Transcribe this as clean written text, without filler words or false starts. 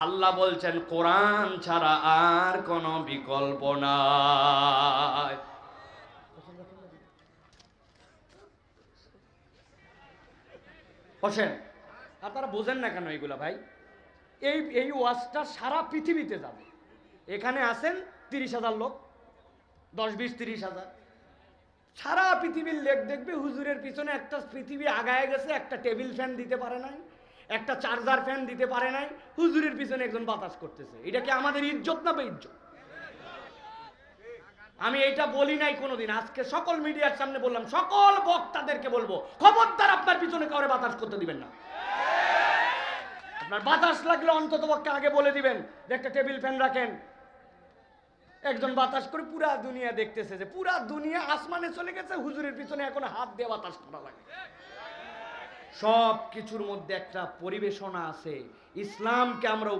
আল্লাহ বলছেন কোরআন ছাড়া আর কোনো বিকল্প নাই। বসেন। আপনারা বোঝেন না কেন এগুলা ভাই? এই এই ওয়াজটা সারা পৃথিবীতে যাবে। এখানে আছেন 30,000 লোক, 10, 20, 30,000। সারা পৃথিবীর লোক দেখবে হুজুরের পিছনে একটা পৃথিবী আগায় গেছে, একটা টেবিল ফ্যান দিতে পারে নাই, একটা চার্জার ফ্যান দিতে পারে নাই, হুজুরের পিছনে একজন বাতাস করতেছে। এটা কি আমাদের ইজ্জত না বেইজ্জত? আমি এইটা বলি নাই কোনোদিন, আজকে সকল মিডিয়ার সামনে বললাম, সকল বক্তাদেরকে বলবো, খবরদার আপনার পিছনে কাউরে বাতাস করতে দিবেন না। আপনার বাতাস লাগলে অন্তত পক্ষে আগে বলে দিবেন যে একটা টেবিল ফ্যান রাখেন। একজন বাতাস করে পুরা দুনিয়া দেখতেছে যে পুরা দুনিয়া আসমানে চলে গেছে, হুজুরের পিছনে এখন হাত দিয়ে বাতাস করা লাগে। সব কিছুর মধ্যে একটা পরিবেশনা আছে। ইসলামকে আমরা